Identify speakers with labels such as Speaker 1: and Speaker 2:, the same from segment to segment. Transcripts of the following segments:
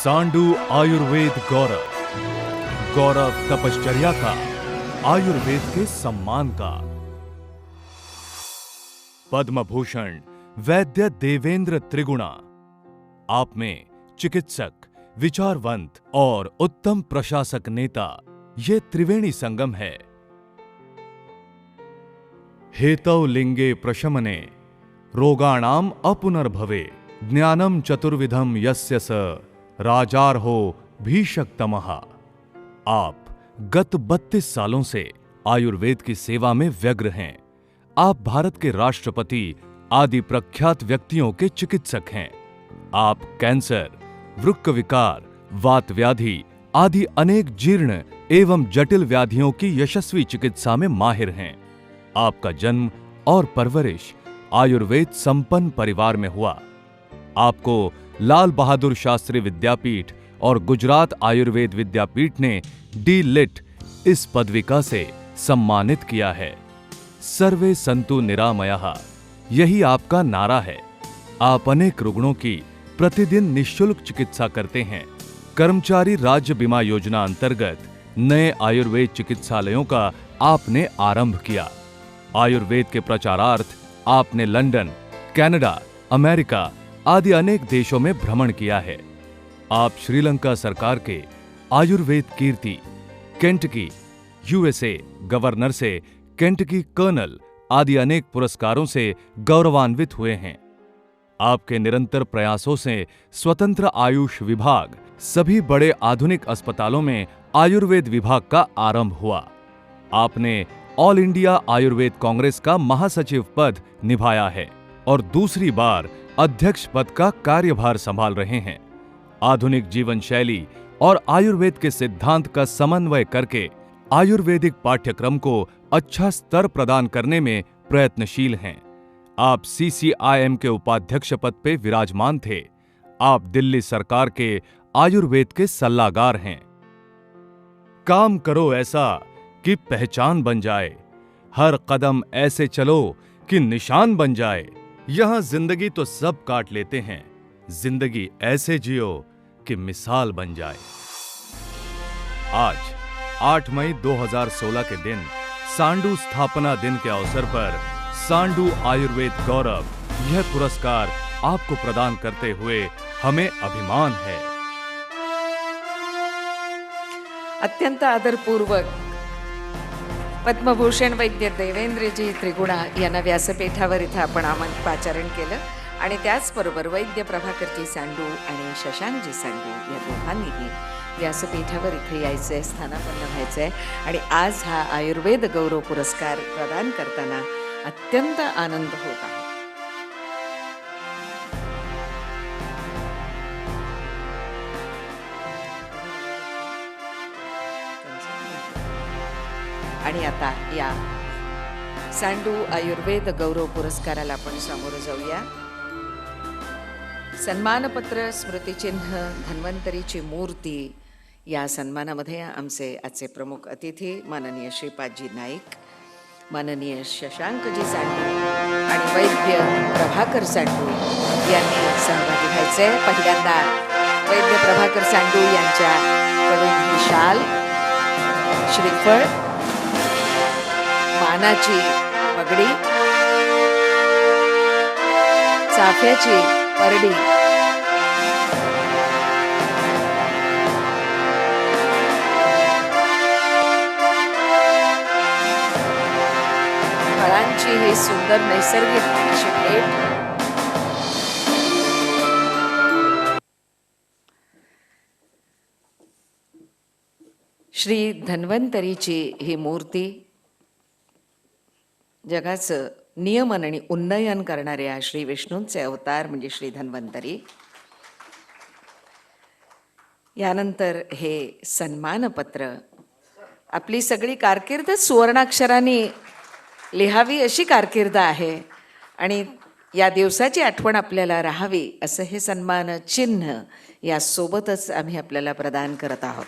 Speaker 1: सांडू आयुर्वेद गौरव, गौरव तपश्चर्या का, आयुर्वेद के सम्मान का। पद्म भूषण वैद्य देवेंद्र त्रिगुणा आप में चिकित्सक, विचारवंत और उत्तम प्रशासक नेता, ये त्रिवेणी संगम है। हेतौ लिंगे प्रशमने रोगाणाम अपुनर्भवे ज्ञानम चतुर्विधम यस्य स राजार्हो भीषक्तमः। आप गत 32 सालों से आयुर्वेद की सेवा में व्यग्र हैं। आप भारत के राष्ट्रपति आदि प्रख्यात व्यक्तियों के चिकित्सक हैं। आप कैंसर, वृक्क विकार, वात व्याधि आदि अनेक जीर्ण एवं जटिल व्याधियों की यशस्वी चिकित्सा में माहिर हैं। आपका जन्म और परवरिश आयुर्वेद संपन्न परिवार में हुआ। आपको लाल बहादुर शास्त्री विद्यापीठ और गुजरात आयुर्वेद विद्यापीठ ने डी.लिट इस पदविका से सम्मानित किया है। सर्वे संतु निरामयः, यही आपका नारा है। आप अनेक रुग्णों की प्रतिदिन निःशुल्क चिकित्सा करते हैं। कर्मचारी राज्य बीमा योजना अंतर्गत नए आयुर्वेद चिकित्सालयों का आपने आरंभ किया। आयुर्वेद के प्रचारार्थ आपने लंदन, कनाडा, अमेरिका आदि अनेक देशों में भ्रमण किया है। आप श्रीलंका सरकार के आयुर्वेद कीर्ति, केंटकी, यूएसए गवर्नर से केंटकी कर्नल आदि अनेक पुरस्कारों से गौरवान्वित हुए हैं। आपके निरंतर प्रयासों से स्वतंत्र आयुष विभाग, सभी बड़े आधुनिक अस्पतालों में आयुर्वेद विभाग का आरंभ हुआ। आपने ऑल इंडिया आयुर्वेद कांग्रेस का महासचिव पद निभाया है और दूसरी बार अध्यक्ष पद का कार्यभार संभाल रहे हैं। आधुनिक जीवन शैली और आयुर्वेद के सिद्धांत का समन्वय करके आयुर्वेदिक पाठ्यक्रम को अच्छा स्तर प्रदान करने में प्रयत्नशील हैं। आप सीसीआईएम के उपाध्यक्ष पद पे विराजमान थे। आप दिल्ली सरकार के आयुर्वेद के सल्लागार हैं। काम करो ऐसा कि पहचान बन जाए, हर कदम ऐसे चलो कि निशान बन जाए। यहां जिंदगी तो सब काट लेते हैं, जिंदगी ऐसे जियो कि मिसाल बन जाए। आज 8 मई 2016 के दिन सांडू स्थापना दिन के अवसर पर सांडू आयुर्वेद गौरव यह पुरस्कार आपको प्रदान करते हुए हमें अभिमान है।
Speaker 2: अत्यंत आदरपूर्वक पद्मभूषण वैद्य देवेंद्रजी त्रिगुणा यांना व्यासपीठावर इथं आपण पाचारण केलं आणि त्याचबरोबर वैद्य प्रभाकरजी सांडू आणि शशांकजी सांडू या दोघांनीही व्यासपीठावर इथे यायचंय, स्थानापन्न व्हायचंय आणि आज हा आयुर्वेद गौरव पुरस्कार प्रदान करताना अत्यंत आनंद होत आहे। आणि आता या सांडू आयुर्वेद गौरव पुरस्काराला आपण सामोरं जाऊया। सन्मानपत्र, स्मृतिचिन्ह, धन्वंतरीची मूर्ती या सन्मानामध्ये आमचे आजचे प्रमुख अतिथी माननीय श्रीपादजी नाईक, माननीय शशांकजी सांडू आणि वैद्य प्रभाकर सांडू यांनी सहभागी व्हायचे। पहिल्यांदा वैद्य प्रभाकर सांडू यांच्याकडून ही शाल, श्रीफळ, मानाची पगडी, चाफ्याची परडी फळांची ही सुंदर नैसर्गिक अशी भेट, श्री धन्वंतरीची ही मूर्ती, जगाचं नियमन आणि उन्नयन करणाऱ्या श्री विष्णूंचे अवतार म्हणजे श्री धन्वंतरी। यानंतर हे सन्मानपत्र, आपली सगळी कारकीर्द सुवर्णाक्षरांनी लिहावी अशी कारकीर्द आहे आणि या दिवसाची आठवण आपल्याला राहावी असं हे सन्मान चिन्ह यासोबतच आम्ही आपल्याला प्रदान करत आहोत।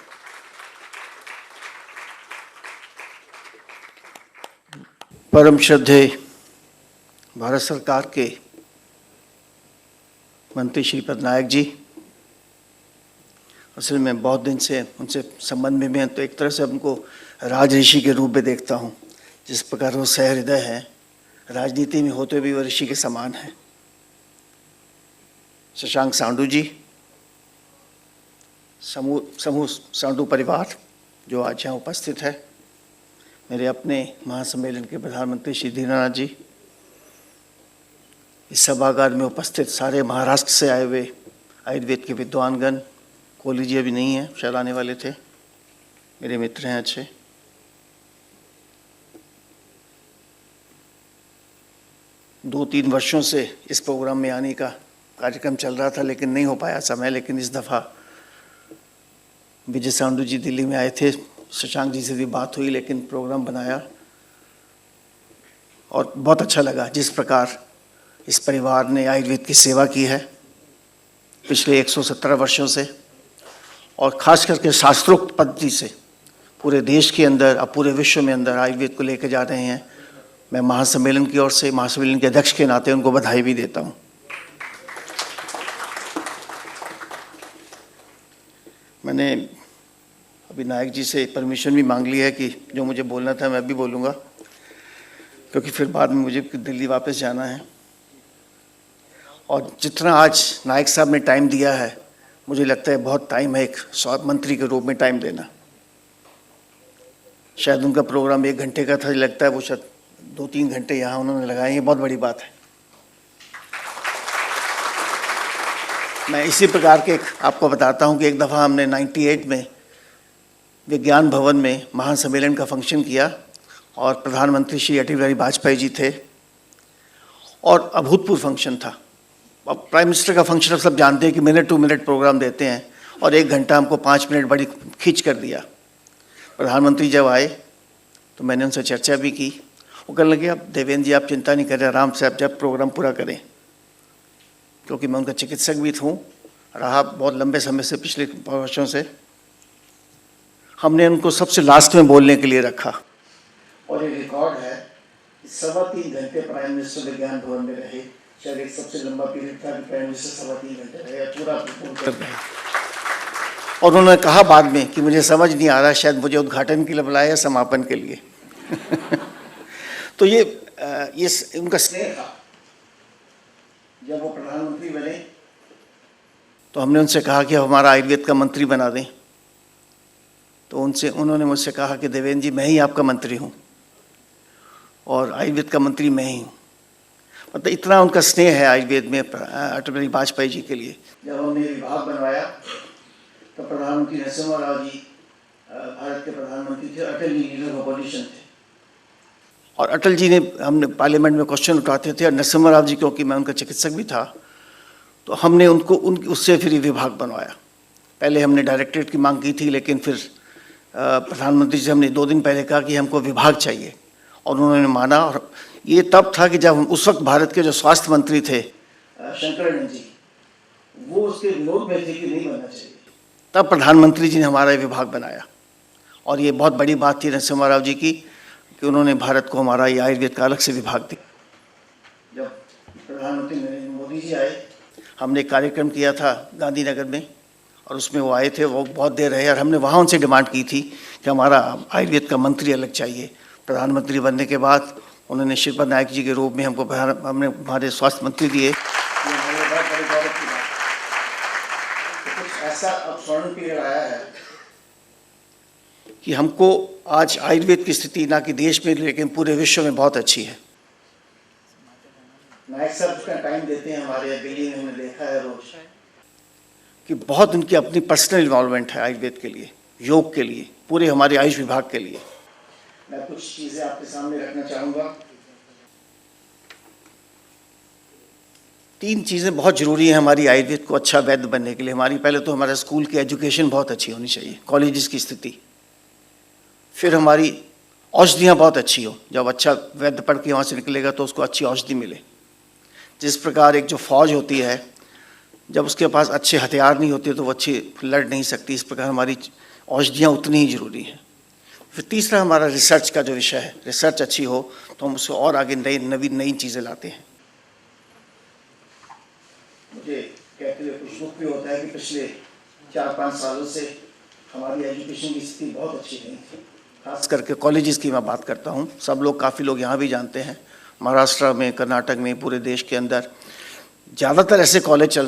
Speaker 3: परम श्रद्धेय भारत सरकार के मंत्री श्रीपद नायक जी, असल में बहुत दिन से उनसे संबंध में मैं तो एक तरह से उनको राजऋषि के रूप में देखता हूँ। जिस प्रकार वो सहृदय है, राजनीति में होते भी वो ऋषि के समान है। शशांक सांडू जी, समूह सांडू परिवार जो आज यहाँ उपस्थित है, मेरे अपने महासम्मेलन के प्रधानमंत्री श्री दीनानाथ जी, इस सभागार में उपस्थित सारे महाराष्ट्र से आए हुए आयुर्वेद के विद्वानगण, कोहली जी अभी नहीं है, शायद आने वाले थे, मेरे मित्र हैं अच्छे। दो तीन वर्षों से इस प्रोग्राम में आने का कार्यक्रम चल रहा था लेकिन नहीं हो पाया समय, लेकिन इस दफ़ा विजय सांडू जी दिल्ली में आए थे, शशांक जी से भी बात हुई, लेकिन प्रोग्राम बनाया और बहुत अच्छा लगा जिस प्रकार इस परिवार ने आयुर्वेद की सेवा की है पिछले 117 वर्षों से, और ख़ास करके शास्त्रोक्त पद्धति से पूरे देश के अंदर और पूरे विश्व में अंदर आयुर्वेद को लेकर जा रहे हैं। मैं महासम्मेलन की ओर से, महासम्मेलन के अध्यक्ष के नाते उनको बधाई भी देता हूँ। मैंने अभी नायक जी से परमिशन भी मांग ली है कि जो मुझे बोलना था मैं भी बोलूँगा, क्योंकि फिर बाद में मुझे दिल्ली वापस जाना है। और जितना आज नायक साहब ने टाइम दिया है, मुझे लगता है बहुत टाइम है एक स्वास्थ्य मंत्री के रूप में टाइम देना। शायद उनका प्रोग्राम 1 घंटे का था, लगता है वो शायद 2-3 घंटे यहाँ उन्होंने लगाए, ये बहुत बड़ी बात है। मैं इसी प्रकार के आपको बताता हूँ कि एक दफ़ा हमने 98 में विज्ञान भवन में महासम्मेलन का फंक्शन किया और प्रधानमंत्री श्री अटल बिहारी वाजपेयी जी थे और अभूतपूर्व फंक्शन था। अब प्राइम मिनिस्टर का फंक्शन आप सब जानते हैं कि मिनट टू मिनट प्रोग्राम देते हैं और 1 घंटा हमको 5 मिनट बड़ी खींच कर दिया। प्रधानमंत्री जब आए तो मैंने उनसे चर्चा भी की। वो कहने लगे, अब देवेंद्र जी आप चिंता नहीं करें, आराम से आप जब प्रोग्राम पूरा करें, क्योंकि मैं उनका चिकित्सक भी हूँ, रहा बहुत लंबे समय से, पिछले वर्षों से। हमने उनको सबसे लास्ट में बोलने के लिए रखा और ये रिकॉर्ड है, 3.25 घंटे प्राइम मिनिस्टर विज्ञान भवन में रहे। शायद एक सबसे लंबा पीरियड था कि प्राइम मिनिस्टर 3.25 घंटे रहे, पूरा कर रहे। और उन्होंने कहा बाद में कि मुझे समझ नहीं आ रहा, शायद मुझे उद्घाटन के लिए बुलाया या समापन के लिए। तो ये उनका स्नेह था। जब वो प्रधानमंत्री बने तो हमने उनसे कहा कि हमारा आयुर्वेद का मंत्री बना दें। तो उन्होंने मुझसे कहा कि देवेंद्र जी मैं ही आपका मंत्री हूँ और आयुर्वेद का मंत्री मैं ही हूँ। मतलब इतना उनका स्नेह है आयुर्वेद में अटल बिहारी वाजपेयी जी के लिए। जब हमने विभाग बनवाया तो प्रधानमंत्री नरसिम्हा राव जी भारत के प्रधानमंत्री थे, Atal ji leader of opposition थे और अटल जी ने, हमने पार्लियामेंट में क्वेश्चन उठाते थे और नरसिम्हा राव जी, क्योंकि मैं उनका चिकित्सक भी था, तो हमने उससे फिर विभाग बनवाया। पहले हमने डायरेक्टरेट की मांग की थी, लेकिन फिर प्रधानमंत्री से हमने 2 दिन पहले कहा कि हमको विभाग चाहिए और उन्होंने माना। और ये तब था कि जब उस वक्त भारत के जो स्वास्थ्य मंत्री थे शंकरानंद जी, वो उसके विरोध में थे कि नहीं बनना चाहिए। तब प्रधानमंत्री जी ने हमारा विभाग बनाया और ये बहुत बड़ी बात थी नरसिम्हा राव जी की कि उन्होंने भारत को हमारा ये आयुर्वेद का अलग से विभाग दिया। जब प्रधानमंत्री नरेंद्र मोदी जी आए, हमने एक कार्यक्रम किया था गांधीनगर में और उसमें वो आए थे, वो बहुत देर रहे और हमने वहाँ उनसे डिमांड की थी कि हमारा आयुर्वेद का मंत्री अलग चाहिए। प्रधानमंत्री बनने के बाद उन्होंने श्रीपद नायक जी के रूप में हमने हमारे स्वास्थ्य मंत्री दिए। कुछ ऐसा अब स्वर्ण पीरियड आया है कि हमको आज आयुर्वेद की स्थिति ना कि देश में लेकिन पूरे विश्व में बहुत अच्छी है। नायक साहब उसका टाइम देते हैं हमारे दिल्ली में, हमने देखा है रोज कि बहुत उनकी अपनी पर्सनल इन्वॉल्वमेंट है आयुर्वेद के लिए, योग के लिए, पूरे हमारे आयुष विभाग के लिए। मैं कुछ चीज़ें आपके सामने रखना चाहूँगा। 3 चीज़ें बहुत ज़रूरी हैं हमारी आयुर्वेद को अच्छा वैद्य बनने के लिए। हमारी पहले तो हमारा स्कूल की एजुकेशन बहुत अच्छी होनी चाहिए, कॉलेजेस की स्थिति। फिर हमारी औषधियाँ बहुत अच्छी हो, जब अच्छा वैद्य पढ़ के वहाँ से निकलेगा तो उसको अच्छी औषधि मिले। जिस प्रकार एक जो फौज होती है, जब उसके पास अच्छे हथियार नहीं होते तो वो अच्छी लड़ नहीं सकती, इस प्रकार हमारी औषधियाँ उतनी ही ज़रूरी हैं। फिर तीसरा हमारा रिसर्च का जो विषय है, रिसर्च अच्छी हो तो हम उसको और आगे नई चीज़ें लाते हैं। मुझे कहते हुए कुछ दुख भी होता है कि पिछले 4-5 सालों से हमारी एजुकेशन की स्थिति बहुत अच्छी नहीं थी, खास करके कॉलेजेस की मैं बात करता हूँ। सब लोग, काफ़ी लोग यहाँ भी जानते हैं, महाराष्ट्र में, कर्नाटक में, पूरे देश के अंदर ज़्यादातर ऐसे कॉलेज चल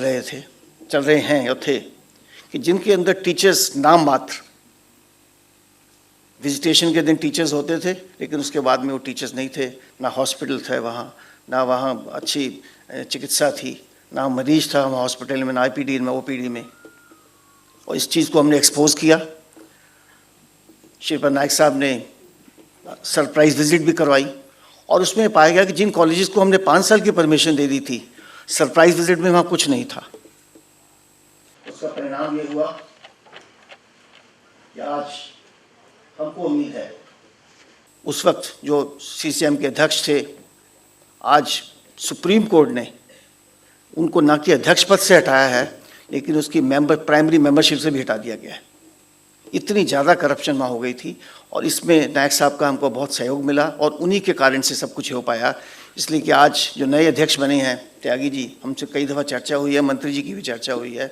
Speaker 3: रहे हैं या थे कि जिनके अंदर टीचर्स नाम मात्र, विजिटेशन के दिन टीचर्स होते थे लेकिन उसके बाद में वो टीचर्स नहीं थे, ना हॉस्पिटल थे वहाँ, ना वहाँ अच्छी चिकित्सा थी, ना मरीज था वहाँ हॉस्पिटल में, ना आईपीडी में, ओपीडी में। और इस चीज़ को हमने एक्सपोज किया। श्रीपद नायक साहब ने सरप्राइज विजिट भी करवाई और उसमें पाया गया कि जिन कॉलेजेस को हमने 5 साल की परमिशन दे दी थी, सरप्राइज विजिट में वहाँ कुछ नहीं था। उसका परिणाम ये हुआ कि आज हमको उम्मीद है, उस वक्त जो सीसीएम के अध्यक्ष थे, आज सुप्रीम कोर्ट ने उनको ना कि अध्यक्ष पद से हटाया है लेकिन उसकी प्राइमरी मेंबरशिप से भी हटा दिया गया है। इतनी ज़्यादा करप्शन वहाँ हो गई थी और इसमें नायक साहब का हमको बहुत सहयोग मिला और उन्हीं के कारण से सब कुछ हो पाया। इसलिए कि आज जो नए अध्यक्ष बने हैं त्यागी जी, हमसे कई दफ़ा चर्चा हुई है, मंत्री जी की भी चर्चा हुई है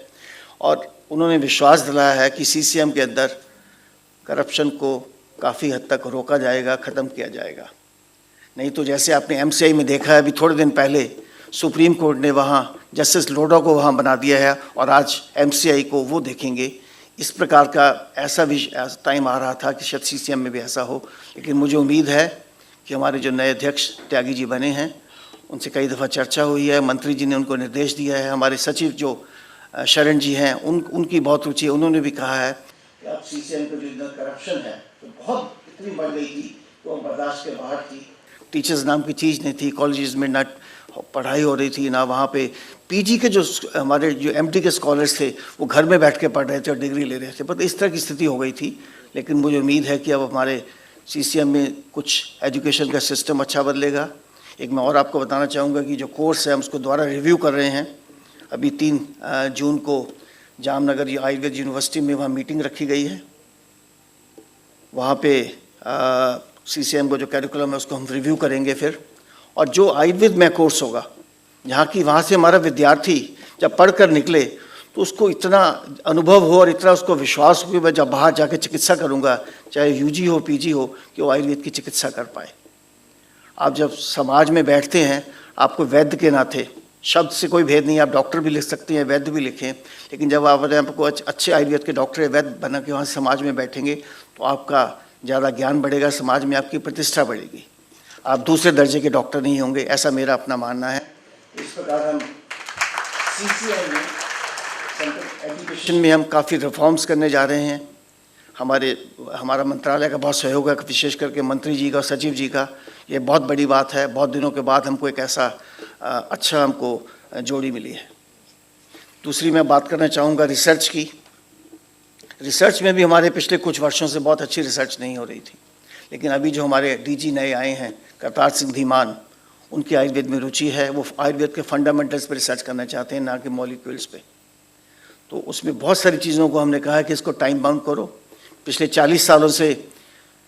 Speaker 3: और उन्होंने विश्वास दिलाया है कि सीसीएम के अंदर करप्शन को काफ़ी हद तक रोका जाएगा, ख़त्म किया जाएगा। नहीं तो जैसे आपने एमसीआई में देखा है, अभी थोड़े दिन पहले सुप्रीम कोर्ट ने वहाँ जस्टिस लोढ़ा को वहाँ बना दिया है और आज एमसीआई को वो देखेंगे। इस प्रकार का ऐसा भी टाइम आ रहा था कि शायद सीसीएम में भी ऐसा हो, लेकिन मुझे उम्मीद है कि हमारे जो नए अध्यक्ष त्यागी जी बने हैं, उनसे कई दफ़ा चर्चा हुई है, मंत्री जी ने उनको निर्देश दिया है, हमारे सचिव जो शरण जी हैं उनकी बहुत रुचि है, उन्होंने भी कहा है कि अब सीसीएम का जो इतना करप्शन है तो बहुत इतनी बढ़ गई थी तो बर्दाश्त के बाहर थी। टीचर्स नाम की चीज़ नहीं थी, कॉलेजेस में ना पढ़ाई हो रही थी, ना वहाँ पे पीजी के जो हमारे जो एमडी के स्कॉलर्स थे वो घर में बैठ के पढ़ रहे थे और डिग्री ले रहे थे, पर इस तरह की स्थिति हो गई थी। लेकिन मुझे उम्मीद है कि अब हमारे सीसीएम में कुछ एजुकेशन का सिस्टम अच्छा बदलेगा। एक मैं और आपको बताना चाहूँगा कि जो कोर्स है हम उसको दोबारा रिव्यू कर रहे हैं। अभी 3 जून को जामनगर आयुर्वेद यूनिवर्सिटी में वहाँ मीटिंग रखी गई है। वहाँ पे सीसीएम को जो कैरिकुलम है उसको हम रिव्यू करेंगे फिर, और जो आयुर्वेद में कोर्स होगा, जहाँ की वहाँ से हमारा विद्यार्थी जब पढ़कर निकले तो उसको इतना अनुभव हो और इतना उसको विश्वास हो कि मैं जब बाहर जाके चिकित्सा करूँगा, चाहे यूजी हो पीजी हो, कि वो आयुर्वेद की चिकित्सा कर पाए। आप जब समाज में बैठते हैं, आपको वैद्य के नाते, शब्द से कोई भेद नहीं, आप डॉक्टर भी लिख सकते हैं, वैद्य भी लिखें, लेकिन जब आप आपको अच्छे आयुर्वेद के डॉक्टर या वैद्य बना के वहाँ समाज में बैठेंगे तो आपका ज़्यादा ज्ञान बढ़ेगा, समाज में आपकी प्रतिष्ठा बढ़ेगी, आप दूसरे दर्जे के डॉक्टर नहीं होंगे, ऐसा मेरा अपना मानना है। इस प्रकार हम सीसीएम में सेंट्रल एजुकेशन में हम काफ़ी रिफॉर्म्स करने जा रहे हैं। हमारा मंत्रालय का बहुत सहयोग है, विशेष करके मंत्री जी का, सचिव जी का, ये बहुत बड़ी बात है। बहुत दिनों के बाद हमको एक ऐसा अच्छा हमको जोड़ी मिली है। दूसरी मैं बात करना चाहूँगा रिसर्च की। रिसर्च में भी हमारे पिछले कुछ वर्षों से बहुत अच्छी रिसर्च नहीं हो रही थी, लेकिन अभी जो हमारे डीजी नए आए हैं, करतार सिंह धीमान, उनकी आयुर्वेद में रुचि है, वो आयुर्वेद के फंडामेंटल्स पर रिसर्च करना चाहते हैं, ना कि मॉलिक्यूल्स पे। तो उसमें बहुत सारी चीज़ों को हमने कहा है कि इसको टाइम बाउंड करो। पिछले 40 सालों से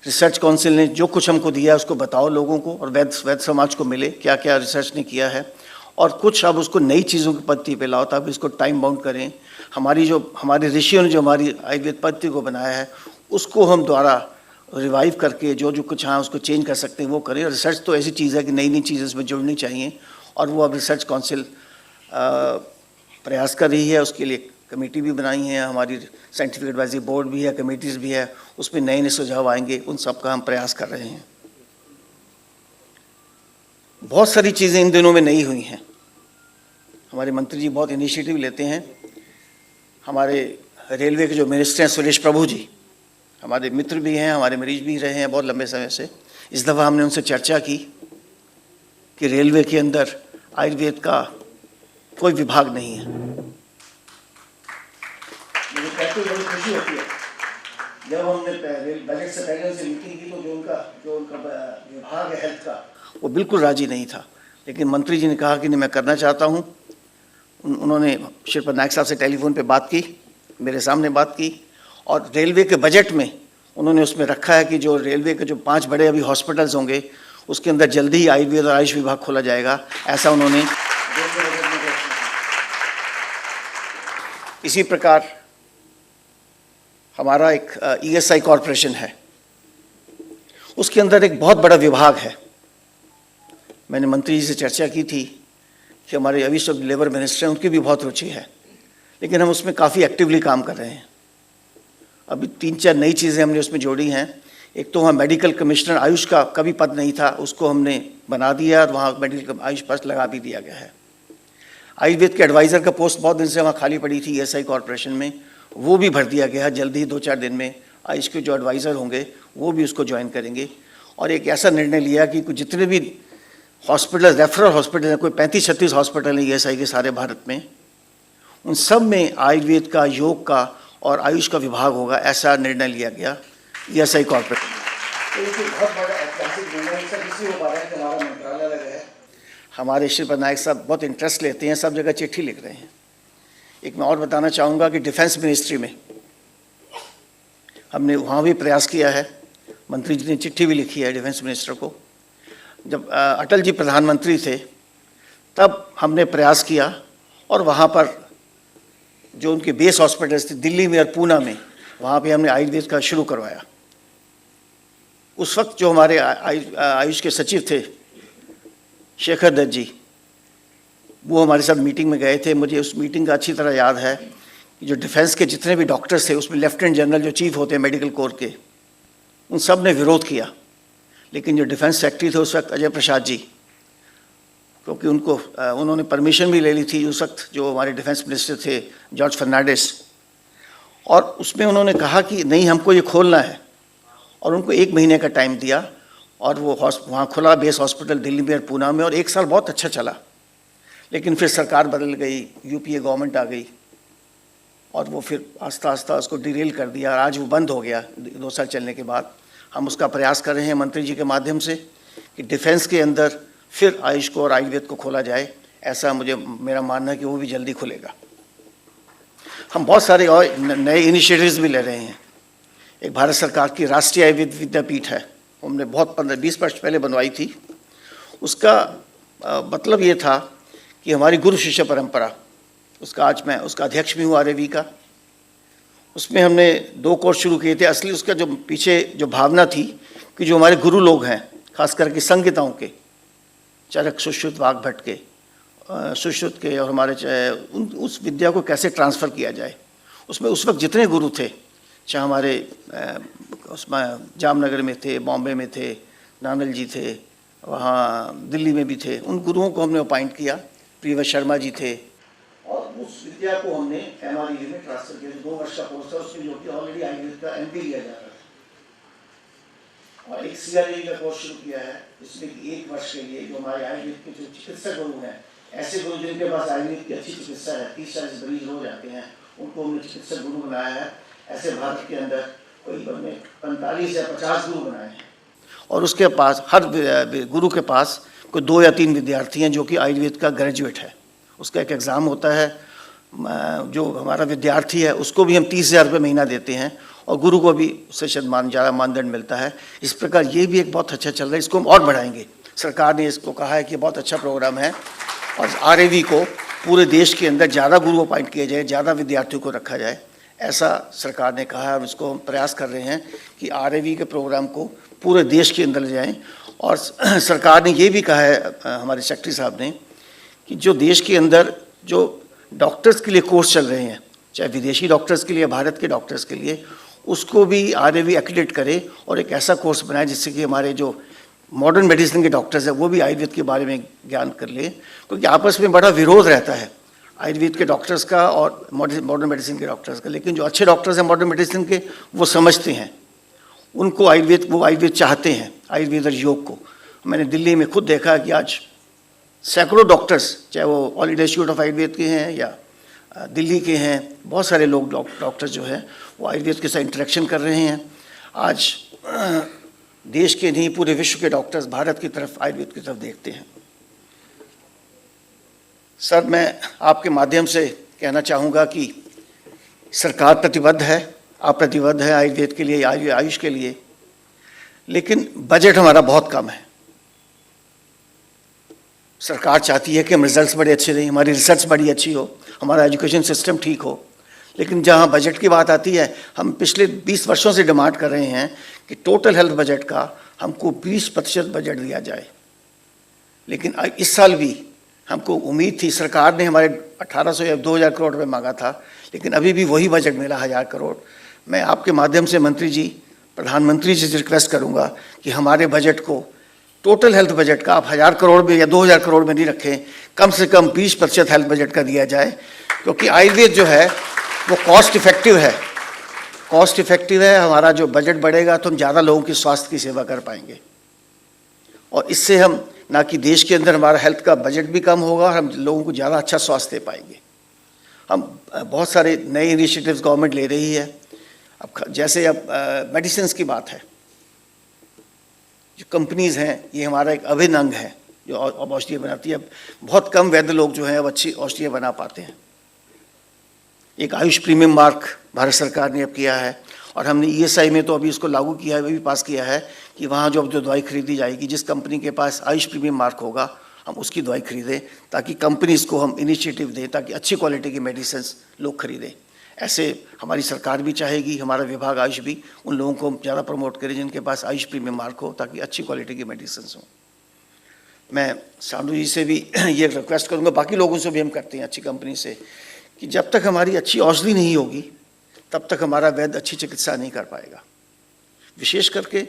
Speaker 3: रिसर्च काउंसिल ने जो कुछ हमको दिया है उसको बताओ लोगों को, और वैद्य समाज को मिले क्या क्या रिसर्च ने किया है, और कुछ अब उसको नई चीज़ों की पद्धति पे लाओ ताकि इसको टाइम बाउंड करें। हमारे ऋषियों ने जो हमारी आयुर्वेद पद्धति को बनाया है उसको हम द्वारा रिवाइव करके जो कुछ हाँ उसको चेंज कर सकते हैं वो करें। रिसर्च तो ऐसी चीज़ है कि नई नई चीज़ें इसमें जुड़नी चाहिए, और वो अब रिसर्च काउंसिल प्रयास कर रही है। उसके लिए कमेटी भी बनाई है, हमारी साइंटिफिक एडवाइजरी बोर्ड भी है, कमेटीज़ भी है, उसमें नए नए सुझाव आएंगे, उन सब का हम प्रयास कर रहे हैं। बहुत सारी चीज़ें इन दिनों में नई हुई हैं। हमारे मंत्री जी बहुत इनिशिएटिव लेते हैं। हमारे रेलवे के जो मिनिस्टर हैं सुरेश प्रभु जी, हमारे मित्र भी हैं, हमारे मरीज भी रहे हैं बहुत लंबे समय से। इस दफ़ा हमने उनसे चर्चा की कि रेलवे के अंदर आयुर्वेद का कोई विभाग नहीं है। मुझे कहते हुए बड़ी खुशी होती है जब हमने बजट से पहले उनसे मीटिंग की तो जो उनका विभाग है हेल्थ का, वो बिल्कुल राजी नहीं था, लेकिन मंत्री जी ने कहा कि नहीं मैं करना चाहता हूँ। उन्होंने श्रीपद नायक साहब से टेलीफोन पे बात की, मेरे सामने बात की, और रेलवे के बजट में उन्होंने उसमें रखा है कि जो रेलवे के जो 5 बड़े अभी हॉस्पिटल्स होंगे उसके अंदर जल्दी ही आयुर्वेद और आयुष विभाग खोला जाएगा, ऐसा उन्होंने। इसी प्रकार हमारा एक ESI कॉरपोरेशन है, उसके अंदर एक बहुत बड़ा विभाग है। मैंने मंत्री जी से चर्चा की थी कि हमारे अभी सब लेबर मिनिस्टर हैं, उनकी भी बहुत रुचि है, लेकिन हम उसमें काफ़ी एक्टिवली काम कर रहे हैं। अभी 3-4 नई चीज़ें हमने उसमें जोड़ी हैं। एक तो वहाँ मेडिकल कमिश्नर आयुष का कभी पद नहीं था, उसको हमने बना दिया और वहाँ मेडिकल आयुष पद लगा भी दिया गया है। आयुर्वेद के एडवाइज़र का पोस्ट बहुत दिन से वहाँ खाली पड़ी थी ESI कॉरपोरेशन में, वो भी भर दिया गया है। जल्दी ही 2-4 दिन में आयुष के जो एडवाइज़र होंगे वो भी उसको ज्वाइन करेंगे। और एक ऐसा निर्णय लिया कि जितने भी हॉस्पिटल, रेफरल हॉस्पिटल हैं, कोई 35-36 हॉस्पिटल हैं ESI के सारे भारत में, उन सब में आयुर्वेद का, योग का और आयुष का विभाग होगा, ऐसा निर्णय लिया गया ESI कॉर्पोरेट। तो ये बहुत बड़ा ऐतिहासिक निर्णय किसी हो पा रहा है कि हमारा मंत्रालय लगा है। हमारे श्रीपद नायक साहब बहुत इंटरेस्ट लेते हैं, सब जगह चिट्ठी लिख रहे हैं। एक मैं और बताना चाहूँगा कि डिफेंस मिनिस्ट्री में हमने वहाँ भी प्रयास किया है, मंत्री जी ने चिट्ठी भी लिखी है डिफेंस मिनिस्टर को। जब अटल जी प्रधानमंत्री थे तब हमने प्रयास किया और वहाँ पर जो उनके बेस हॉस्पिटल्स थे दिल्ली में और पूना में, वहाँ पे हमने आयुर्वेद का शुरू करवाया। उस वक्त जो हमारे आयुष के सचिव थे शेखर दत्त जी, वो हमारे साथ मीटिंग में गए थे। मुझे उस मीटिंग का अच्छी तरह याद है कि जो डिफेंस के जितने भी डॉक्टर्स थे, उसमें लेफ्टिनेंट जनरल जो चीफ होते हैं मेडिकल कोर के, उन सब ने विरोध किया। लेकिन जो डिफेंस सेक्रेटरी थे उस वक्त अजय प्रसाद जी, क्योंकि उन्होंने परमिशन भी ले ली थी उस वक्त जो हमारे डिफेंस मिनिस्टर थे जॉर्ज फर्नांडिस, और उसमें उन्होंने कहा कि नहीं, हमको ये खोलना है, और उनको 1 महीने का टाइम दिया और वो वहाँ खुला बेस हॉस्पिटल दिल्ली में और पूना में, और 1 साल बहुत अच्छा चला। लेकिन फिर सरकार बदल गई, UPA गवर्नमेंट आ गई और वो फिर आस्ता आस्ता उसको डिरेल कर दिया और आज वो बंद हो गया 2 साल चलने के बाद। हम उसका प्रयास कर रहे हैं मंत्री जी के माध्यम से कि डिफेंस के अंदर फिर आयुष को और आयुर्वेद को खोला जाए। ऐसा मेरा मानना है कि वो भी जल्दी खुलेगा। हम बहुत सारे और नए इनिशिएटिव्स भी ले रहे हैं। एक भारत सरकार की राष्ट्रीय आयुर्वेद विद्यापीठ है, हमने बहुत 15-20 वर्ष पहले बनवाई थी। उसका मतलब ये था कि हमारी गुरु शिष्य परंपरा, उसका आज मैं उसका अध्यक्ष भी हूँ RAV का। उसमें हमने 2 कोर्स शुरू किए थे। असली उसका जो पीछे जो भावना थी कि जो हमारे गुरु लोग हैं, खास करके संहिताओं के, चरक, सुश्रुत, वाग्भट के, सुश्रुत के, और हमारे उस विद्या को कैसे ट्रांसफ़र किया जाए। उसमें उस वक्त जितने गुरु थे, चाहे हमारे उसमें जामनगर में थे, बॉम्बे में थे, नानल जी थे, वहाँ दिल्ली में भी थे, उन गुरुओं को हमने अपॉइंट किया। प्रियव्रत शर्मा जी थे, और उस विद्या को हमने MREV में ट्रांसफर किया। 2 वर्ष का कोर्स था उसमें, जो कि ऑलरेडी आयुर्वेद का MP लिया जाता था। और एक CRAE का कोर्स शुरू किया है, इसमें 1 वर्ष के लिए जो हमारे आयुर्वेद के जो चिकित्सक गुरु हैं, ऐसे गुरु जिनके पास आयुर्वेद की अच्छी चिकित्सा है, 30-40 मरीज हो जाते हैं, उनको हमने चिकित्सक गुरु बनाया है। ऐसे भारत के अंदर कोई 45 या 50 गुरु बनाए हैं, और उसके पास हर गुरु के पास कोई 2 या 3 विद्यार्थी हैं जो कि आयुर्वेद का ग्रेजुएट है। उसका एक एग्ज़ाम होता है, जो हमारा विद्यार्थी है उसको भी हम 30,000 रुपये महीना देते हैं, और गुरु को भी उससे ज़्यादा मानदंड मिलता है। इस प्रकार ये भी एक बहुत अच्छा चल रहा है, इसको हम और बढ़ाएंगे। सरकार ने इसको कहा है कि बहुत अच्छा प्रोग्राम है, और RAV को पूरे देश के अंदर ज़्यादा गुरु अपॉइंट किए जाए, ज़्यादा विद्यार्थियों को रखा जाए, ऐसा सरकार ने कहा है। और इसको हम प्रयास कर रहे हैं कि RAV के प्रोग्राम को पूरे देश के अंदर ले जाएँ। और सरकार ने ये भी कहा है, हमारे सेक्रेटरी साहब ने, कि जो देश के अंदर जो डॉक्टर्स के लिए कोर्स चल रहे हैं, चाहे विदेशी डॉक्टर्स के लिए, भारत के डॉक्टर्स के लिए, उसको भी RAV एक्रेडिट करे और एक ऐसा कोर्स बनाए जिससे कि हमारे जो मॉडर्न मेडिसिन के डॉक्टर्स हैं वो भी आयुर्वेद के बारे में ज्ञान कर ले। क्योंकि आपस में बड़ा विरोध रहता है आयुर्वेद के डॉक्टर्स का और मॉडर्न मेडिसिन के डॉक्टर्स का। लेकिन जो अच्छे डॉक्टर्स हैं मॉडर्न मेडिसिन के, वो समझते हैं, उनको आयुर्वेद चाहते हैं, आयुर्वेद और योग को। मैंने दिल्ली में खुद देखा कि आज सैकड़ों डॉक्टर्स, चाहे वो all India institute of Ayurveda के हैं या दिल्ली के हैं, बहुत सारे लोग डॉक्टर्स जो हैं वो आयुर्वेद के साथ इंटरेक्शन कर रहे हैं। आज देश के नहीं पूरे विश्व के डॉक्टर्स भारत की तरफ, आयुर्वेद की तरफ देखते हैं। सर, मैं आपके माध्यम से कहना चाहूँगा कि सरकार प्रतिबद्ध है, आप प्रतिबद्ध है आयुर्वेद के लिए, आयुष के लिए, लेकिन बजट हमारा बहुत कम है। सरकार चाहती है कि हम रिजल्ट्स बड़े अच्छे दें, हमारी रिसर्च बड़ी अच्छी हो, हमारा एजुकेशन सिस्टम ठीक हो, लेकिन जहाँ बजट की बात आती है, हम पिछले 20 वर्षों से डिमांड कर रहे हैं कि टोटल हेल्थ बजट का हमको 20% बजट दिया जाए। लेकिन इस साल भी हमको उम्मीद थी, सरकार ने हमारे 1800 या 2000 करोड़ रुपये मांगा था, लेकिन अभी भी वही बजट मिला 1000 करोड़। मैं आपके माध्यम से मंत्री जी, प्रधानमंत्री जी से रिक्वेस्ट करूंगा कि हमारे बजट को, टोटल हेल्थ बजट का आप 1000 करोड़ में या 2000 करोड़ में नहीं रखें, कम से कम 20% हेल्थ बजट का दिया जाए, क्योंकि आयुर्वेद जो है वो कॉस्ट इफेक्टिव है। कॉस्ट इफेक्टिव है, हमारा जो बजट बढ़ेगा तो हम ज़्यादा लोगों की स्वास्थ्य की सेवा कर पाएंगे, और इससे हम ना कि देश के अंदर हमारा हेल्थ का बजट भी कम होगा और हम लोगों को ज़्यादा अच्छा स्वास्थ्य दे पाएंगे। हम बहुत सारे नए इनिशिएटिव्स गवर्नमेंट ले रही है। अब जैसे अब मेडिसिन की बात है, जो कंपनीज़ हैं ये हमारा एक अभिन्न अंग है जो अब औषधियाँ बनाती है। अब बहुत कम वैद्य लोग जो हैं अब अच्छी औषधियाँ बना पाते हैं। एक आयुष प्रीमियम मार्क भारत सरकार ने अब किया है, और हमने ESI में तो अभी इसको लागू किया है, भी पास किया है कि वहाँ जो दवाई खरीदी जाएगी, जिस कंपनी के पास आयुष प्रीमियम मार्क होगा हम उसकी दवाई खरीदें, ताकि कंपनीज़ को हम इनिशिएटिव दें ताकि अच्छी क्वालिटी की मेडिसिन लोग खरीदें। ऐसे हमारी सरकार भी चाहेगी, हमारा विभाग आयुष भी उन लोगों को ज़्यादा प्रमोट करे जिनके पास आयुष प्रीमियम मार्क हो, ताकि अच्छी क्वालिटी की मेडिसिन हों। मैं सांडू जी से भी ये रिक्वेस्ट करूँगा, बाकी लोगों से भी हम करते हैं अच्छी कंपनी से, कि जब तक हमारी अच्छी औषधि नहीं होगी तब तक हमारा वैद्य अच्छी चिकित्सा नहीं कर पाएगा। विशेष करके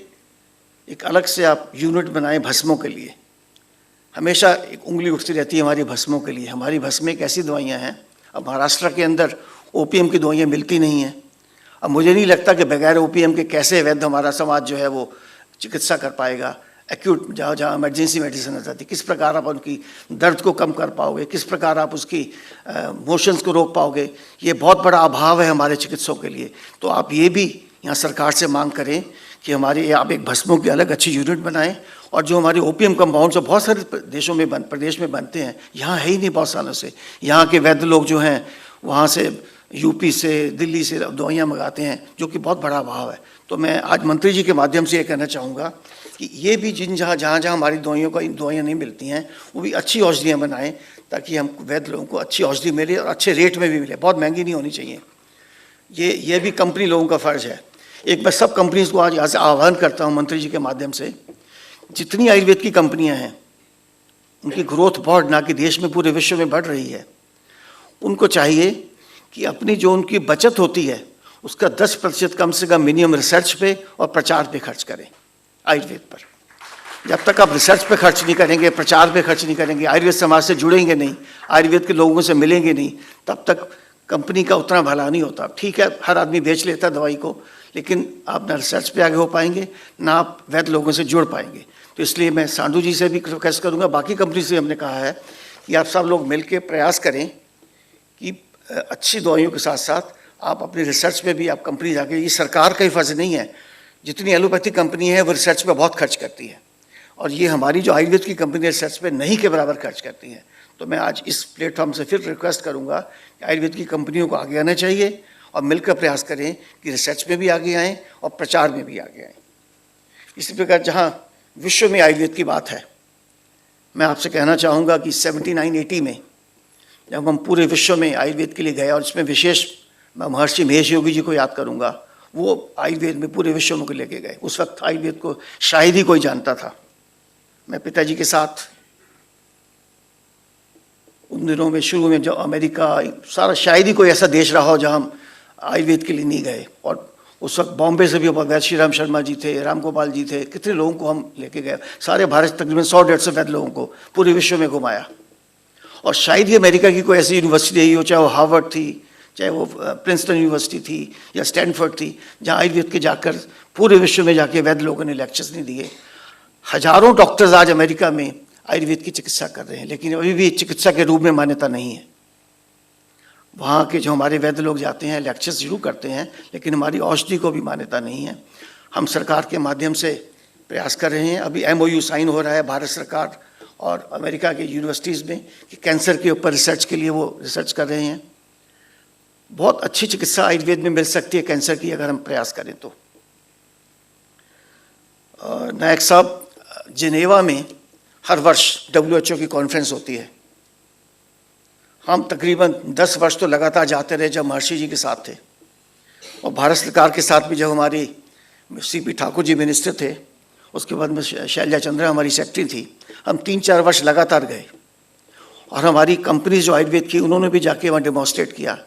Speaker 3: एक अलग से आप यूनिट बनाएं भस्मों के लिए। हमेशा एक उंगली उठती रहती है हमारी भस्मों के लिए। हमारी भस्म एक ऐसी दवाइयाँ हैं, अब महाराष्ट्र के अंदर ओपीएम की दवाइयाँ मिलती नहीं हैं। अब मुझे नहीं लगता कि बगैर ओपीएम के कैसे वैद्य हमारा समाज जो है वो चिकित्सा कर पाएगा। एक्यूट जहाँ जहाँ इमरजेंसी मेडिसिन आ जाती है, किस प्रकार आप उनकी दर्द को कम कर पाओगे, किस प्रकार आप उसकी मोशंस को रोक पाओगे, ये बहुत बड़ा अभाव है हमारे चिकित्सकों के लिए। तो आप ये भी यहाँ सरकार से मांग करें कि हमारे आप एक भस्मों की अलग अच्छी यूनिट बनाएं, और जो हमारे ओपीएम कंपाउंड जो बहुत सारे देशों में प्रदेश में बनते हैं, यहाँ है ही नहीं बहुत सालों से। यहाँ के वैद्य लोग जो हैं वहाँ से यूपी से, दिल्ली से दवाइयाँ मंगाते हैं, जो कि बहुत बड़ा अभाव है। तो मैं आज मंत्री जी के माध्यम से ये कहना चाहूँगा कि ये भी जहाँ जहाँ हमारी दवाइयाँ नहीं मिलती हैं, वो भी अच्छी औषधियाँ बनाएं, ताकि हम वैद्य लोगों को अच्छी औषधि मिले और अच्छे रेट में भी मिले। बहुत महंगी नहीं होनी चाहिए। ये भी कंपनी लोगों का फ़र्ज़ है। एक मैं सब कंपनीज़ को आज यहाँ से आह्वान करता हूँ मंत्री जी के माध्यम से, जितनी आयुर्वेद की कंपनियाँ हैं उनकी ग्रोथ बहुत, ना कि देश में पूरे विश्व में बढ़ रही है, उनको चाहिए कि अपनी जो उनकी बचत होती है उसका 10% कम से कम मिनिमम रिसर्च पे और प्रचार पे खर्च करें आयुर्वेद पर। जब तक आप रिसर्च पे खर्च नहीं करेंगे, प्रचार पे खर्च नहीं करेंगे, आयुर्वेद समाज से जुड़ेंगे नहीं, आयुर्वेद के लोगों से मिलेंगे नहीं, तब तक कंपनी का उतना भला नहीं होता। ठीक है, हर आदमी बेच लेता है दवाई को, लेकिन आप ना रिसर्च पे आगे हो पाएंगे, ना आप वैद्य लोगों से जुड़ पाएंगे। तो इसलिए मैं सांडू जी से भी रिक्वेस्ट करूँगा, बाकी कंपनी से हमने कहा है कि आप सब लोग मिल के प्रयास करें कि अच्छी दवाइयों के साथ साथ आप अपनी रिसर्च पे भी आप कंपनी जाके, ये सरकार का ही फर्ज नहीं है। जितनी एलोपैथिक कंपनी है वो रिसर्च पे बहुत खर्च करती है, और ये हमारी जो आयुर्वेद की कंपनी रिसर्च पे नहीं के बराबर खर्च करती है। तो मैं आज इस प्लेटफॉर्म से फिर रिक्वेस्ट करूँगा कि आयुर्वेद की कंपनियों को आगे आना चाहिए और मिलकर प्रयास करें कि रिसर्च में भी आगे आएँ और प्रचार में भी आगे आएँ। इसी प्रकार जहाँ विश्व में आयुर्वेद की बात है, मैं आपसे कहना चाहूँगा कि 79-80 में जब हम पूरे विश्व में आयुर्वेद के लिए गए, और इसमें विशेष मैं महर्षि महेश योगी जी को याद करूँगा, वो आयुर्वेद में पूरे विश्व में को लेके गए। उस वक्त आयुर्वेद को शायद ही कोई जानता था। मैं पिताजी के साथ उन दिनों में शुरू में जो अमेरिका सारा, शायद ही कोई ऐसा देश रहा हो जहाँ हम आयुर्वेद के लिए नहीं गए। और उस वक्त बॉम्बे से भी वैद्य श्री राम शर्मा जी थे, राम गोपाल जी थे, कितने लोगों को हम लेके गए। सारे भारत तकरीबन 100-150 वैद्य लोगों को पूरे विश्व में घुमाया। और शायद ही अमेरिका की कोई ऐसी यूनिवर्सिटी रही हो, चाहे वो हार्वर्ड थी, चाहे वो प्रिंसटन यूनिवर्सिटी थी या स्टैनफोर्ड थी, जहाँ आयुर्वेद के जाकर पूरे विश्व में जाके वैद्य लोगों ने लेक्चर्स नहीं दिए। हजारों डॉक्टर्स आज अमेरिका में आयुर्वेद की चिकित्सा कर रहे हैं, लेकिन अभी भी चिकित्सा के रूप में मान्यता नहीं है। वहाँ के जो हमारे वैद्य लोग जाते हैं, लेक्चर्स जरूर करते हैं, लेकिन हमारी औषधि को भी मान्यता नहीं है। हम सरकार के माध्यम से प्रयास कर रहे हैं। अभी MOU साइन हो रहा है भारत सरकार और अमेरिका के यूनिवर्सिटीज़ में कि कैंसर के ऊपर रिसर्च के लिए वो रिसर्च कर रहे हैं। बहुत अच्छी चिकित्सा आयुर्वेद में मिल सकती है कैंसर की, अगर हम प्रयास करें तो। नायक साहब, जिनेवा में हर वर्ष WHO की कॉन्फ्रेंस होती है। हम तकरीबन 10 वर्ष तो लगातार जाते रहे जब महर्षि जी के साथ थे, और भारत सरकार के साथ भी जब हमारी CP ठाकुर जी मिनिस्टर थे, उसके बाद में शैलजा चंद्रा हमारी सेक्रेटरी थी, हम 3-4 वर्ष लगातार गए। और हमारी कंपनी जो आयुर्वेद की, उन्होंने भी जाके वहाँ डेमोन्स्ट्रेट किया।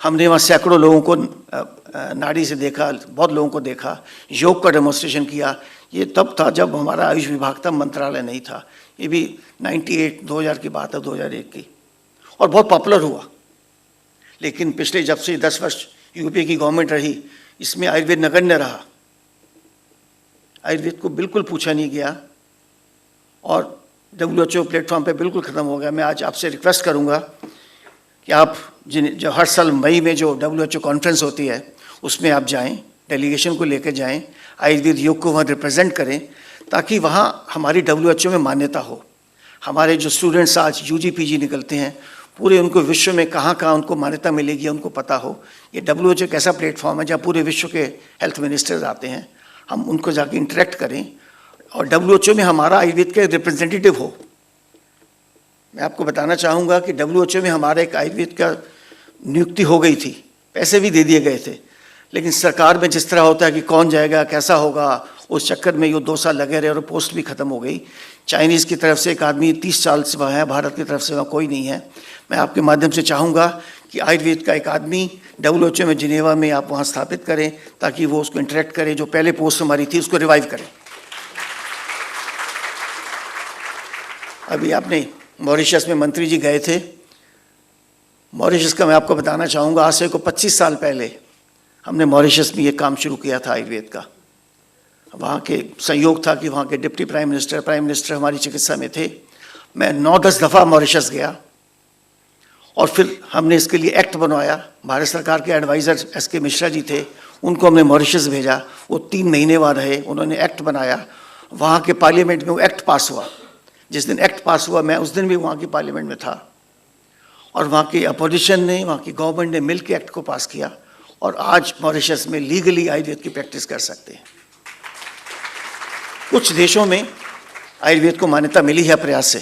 Speaker 3: हमने वहाँ सैकड़ों लोगों को नाड़ी से देखा, बहुत लोगों को देखा, योग का डेमोन्स्ट्रेशन किया। ये तब था जब हमारा आयुष विभाग था, मंत्रालय नहीं था। ये भी 2000 की बात है, 2001 की, और बहुत पॉपुलर हुआ। लेकिन पिछले जब से 10 वर्ष यूपी की गवर्नमेंट रही, इसमें आयुर्वेद नगण्य रहा। आयुर्वेद को बिल्कुल पूछा नहीं गया और WHO प्लेटफॉर्म पे बिल्कुल ख़त्म हो गया। मैं आज आपसे रिक्वेस्ट करूंगा कि आप जो हर साल मई में जो WHO कॉन्फ्रेंस होती है उसमें आप जाएं, डेलीगेशन को लेकर जाएं, आयुर्वेद योग को वहाँ रिप्रेजेंट करें, ताकि वहाँ हमारी WHO में मान्यता हो। हमारे जो स्टूडेंट्स आज UG PG निकलते हैं, पूरे उनको विश्व में कहाँ कहाँ उनको मान्यता मिलेगी उनको पता हो। ये WHO एक ऐसा प्लेटफॉर्म है जहाँ पूरे विश्व के हेल्थ मिनिस्टर्स आते हैं, हम उनको जाके इंटरेक्ट करें और WHO में हमारा आयुर्वेद का रिप्रेजेंटेटिव हो। मैं आपको बताना चाहूँगा कि WHO में हमारा एक आयुर्वेद का नियुक्ति हो गई थी, पैसे भी दे दिए गए थे, लेकिन सरकार में जिस तरह होता है कि कौन जाएगा, कैसा होगा, उस चक्कर में ये 2 साल लगे रहे और पोस्ट भी खत्म हो गई। चाइनीज़ की तरफ से एक आदमी 30 साल से वहाँ है, भारत की तरफ से वहाँ कोई नहीं है। मैं आपके माध्यम से चाहूँगा कि आयुर्वेद का एक आदमी WHO में जिनेवा में आप वहाँ स्थापित करें, ताकि वो उसको इंटरेक्ट करे, जो पहले पोस्ट हमारी थी उसको रिवाइव करें। अभी आपने मॉरिशस में मंत्री जी गए थे। मॉरिशस का मैं आपको बताना चाहूँगा, आज से को 25 साल पहले हमने मॉरिशस में ये काम शुरू किया था आयुर्वेद का। वहाँ के संयोग था कि वहाँ के डिप्टी प्राइम मिनिस्टर हमारी चिकित्सा में थे। मैं 9-10 दफ़ा मॉरिशस गया और फिर हमने इसके लिए एक्ट बनवाया। भारत सरकार के एडवाइज़र SK मिश्रा जी थे, उनको हमने मॉरिशस भेजा। वो 3 महीने वहाँ रहे, उन्होंने एक्ट बनाया। वहाँ के पार्लियामेंट में वो एक्ट पास हुआ। जिस दिन एक्ट पास हुआ, मैं उस दिन भी वहाँ की पार्लियामेंट में था, और वहाँ की अपोजिशन ने, वहाँ की गवर्नमेंट ने मिल के एक्ट को पास किया, और आज मॉरिशस में लीगली आयुर्वेद की प्रैक्टिस कर सकते हैं। कुछ देशों में आयुर्वेद को मान्यता मिली है प्रयास से।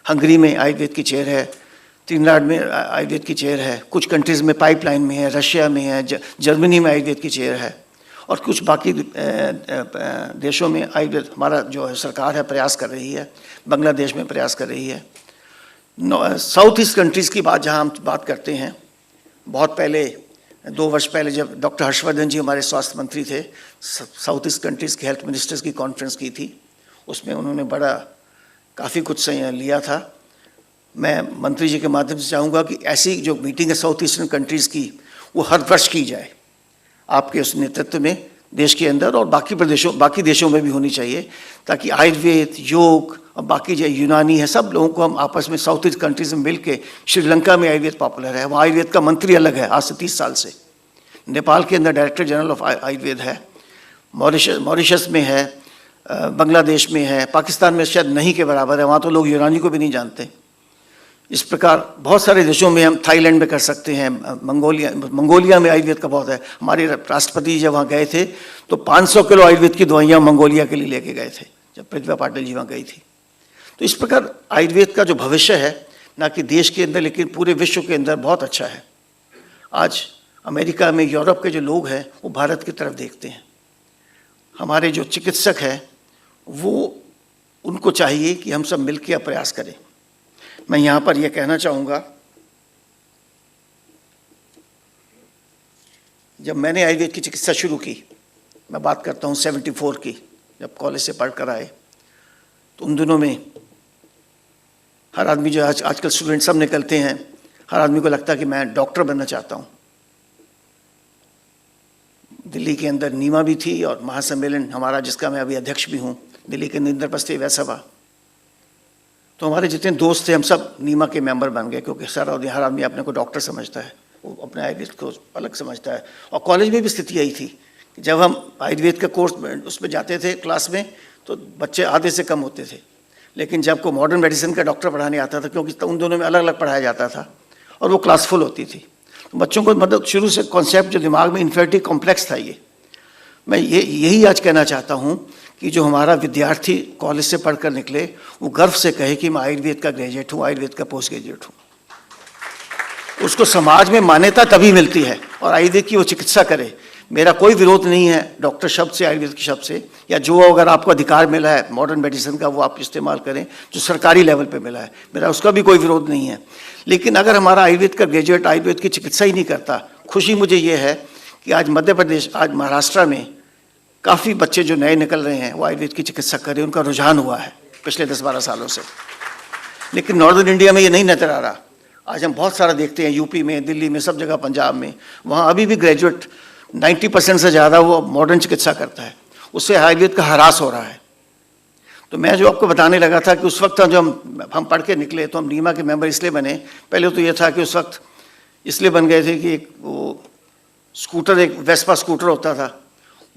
Speaker 3: हंगरी में आयुर्वेद की चेयर है, त्रिनिदाद में आयुर्वेद की चेयर है, कुछ कंट्रीज़ में पाइपलाइन में है, रशिया में है, जर्मनी में आयुर्वेद की चेयर है, और कुछ बाकी देशों में आयुर्वेद हमारा जो है सरकार है प्रयास कर रही है। बांग्लादेश में प्रयास कर रही है। साउथ ईस्ट कंट्रीज़ की बात जहाँ हम बात करते हैं, बहुत पहले 2 वर्ष पहले जब डॉक्टर हर्षवर्धन जी हमारे स्वास्थ्य मंत्री थे, साउथ ईस्ट कंट्रीज़ के हेल्थ मिनिस्टर्स की कॉन्फ्रेंस की थी, उसमें उन्होंने काफ़ी कुछ लिया था। मैं मंत्री जी के माध्यम से चाहूँगा कि ऐसी जो मीटिंग है साउथ ईस्टर्न कंट्रीज़ की, वो हर वर्ष की जाए आपके उस नेतृत्व में, देश के अंदर और बाकी देशों में भी होनी चाहिए, ताकि आयुर्वेद, योग और बाकी जो यूनानी है, सब लोगों को हम आपस में साउथ ईस्ट कंट्रीज़ में मिल के। श्रीलंका में आयुर्वेद पॉपुलर है, वहाँ आयुर्वेद का मंत्री अलग है आज से 30 साल से। नेपाल के अंदर डायरेक्टर जनरल ऑफ आयुर्वेद है, मॉरिशस में है, बांग्लादेश में है, पाकिस्तान में शायद नहीं के बराबर है, वहाँ तो लोग यूनानी को भी नहीं जानते। इस प्रकार बहुत सारे देशों में, हम थाईलैंड में कर सकते हैं, मंगोलिया में आयुर्वेद का बहुत है। हमारे राष्ट्रपति जब वहाँ गए थे तो 500 किलो आयुर्वेद की दवाइयाँ मंगोलिया के लिए लेके गए थे, जब प्रतिभा पाटिल जी वहाँ गई थी। तो इस प्रकार आयुर्वेद का जो भविष्य है, ना कि देश के अंदर लेकिन पूरे विश्व के अंदर बहुत अच्छा है। आज अमेरिका में, यूरोप के जो लोग हैं वो भारत की तरफ देखते हैं। हमारे जो चिकित्सक हैं वो, उनको चाहिए कि हम सब मिलकर प्रयास करें। मैं यहाँ पर यह कहना चाहूँगा, जब मैंने आयुर्वेद की चिकित्सा शुरू की, मैं बात करता हूँ 74 की, जब कॉलेज से पढ़ कर आए, तो उन दिनों में हर आदमी जो आजकल स्टूडेंट सब निकलते हैं, हर आदमी को लगता है कि मैं डॉक्टर बनना चाहता हूँ। दिल्ली के अंदर नीमा भी थी और महासम्मेलन हमारा, जिसका मैं अभी अध्यक्ष भी हूँ, दिल्ली के इंद्रप्रस्थ सभा। तो हमारे जितने दोस्त थे हम सब नीमा के मेंबर बन गए, क्योंकि हर आदमी अपने को डॉक्टर समझता है, वो अपने आयुर्वेद को अलग समझता है। और कॉलेज में भी स्थिति यही थी कि जब हम आयुर्वेद का कोर्स उसमें जाते थे क्लास में, तो बच्चे आधे से कम होते थे। लेकिन जब को मॉडर्न मेडिसिन का डॉक्टर पढ़ाने आता था, क्योंकि उन दोनों में अलग अलग पढ़ाया जाता था और वो क्लास फुल होती थी, तो बच्चों को मतलब शुरू से कॉन्सेप्ट जो दिमाग में इन्फिनिटी कॉम्प्लेक्स था। ये मैं यही आज कहना चाहता हूँ कि जो हमारा विद्यार्थी कॉलेज से पढ़कर निकले, वो गर्व से कहे कि मैं आयुर्वेद का ग्रेजुएट हूँ, आयुर्वेद का पोस्ट ग्रेजुएट हूँ। उसको समाज में मान्यता तभी मिलती है और आयुर्वेद की वो चिकित्सा करे। मेरा कोई विरोध नहीं है डॉक्टर शब्द से, आयुर्वेद के शब्द से, या जो अगर आपको अधिकार मिला है मॉडर्न मेडिसिन का वो आप इस्तेमाल करें जो सरकारी लेवल पे मिला है, मेरा उसका भी कोई विरोध नहीं है। लेकिन अगर हमारा आयुर्वेद का ग्रेजुएट आयुर्वेद की चिकित्सा ही नहीं करता, खुशी मुझे ये है कि आज मध्य प्रदेश, आज महाराष्ट्र में काफ़ी बच्चे जो नए निकल रहे हैं वो आयुर्वेद की चिकित्सा कर रहे हैं, उनका रुझान हुआ है पिछले 10-12 सालों से। लेकिन नॉर्दर्न इंडिया में ये नहीं नजर आ रहा। आज हम बहुत सारा देखते हैं यूपी में, दिल्ली में, सब जगह, पंजाब में, वहाँ अभी भी ग्रेजुएट 90% से ज़्यादा वो मॉडर्न चिकित्सा करता है, उससे आयुर्वेद का ह्रास हो रहा है। तो मैं जो आपको बताने लगा था कि उस वक्त जो हम पढ़ के निकले तो हम नीमा के मेंबर इसलिए बने, पहले तो ये था कि उस वक्त इसलिए बन गए थे कि एक वो स्कूटर, एक वेस्पा स्कूटर होता था,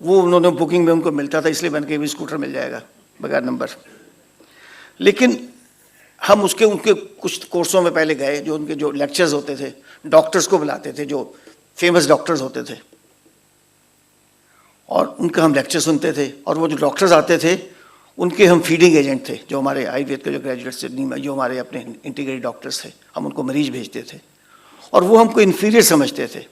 Speaker 3: वो उन्होंने बुकिंग में उनको मिलता था, इसलिए बन के भी स्कूटर मिल जाएगा बगैर नंबर। लेकिन हम उनके कुछ कोर्सों में पहले गए, जो उनके जो लेक्चर्स होते थे, डॉक्टर्स को बुलाते थे जो फेमस डॉक्टर्स होते थे, और उनका हम लेक्चर सुनते थे। और वो जो डॉक्टर्स आते थे उनके हम फीडिंग एजेंट थे, जो हमारे आयुर्वेद के जो ग्रेजुएट्स थे, जो हमारे अपने इंटीग्रेटेड डॉक्टर्स थे, हम उनको मरीज भेजते थे और वो हमको इन्फीरियर समझते थे।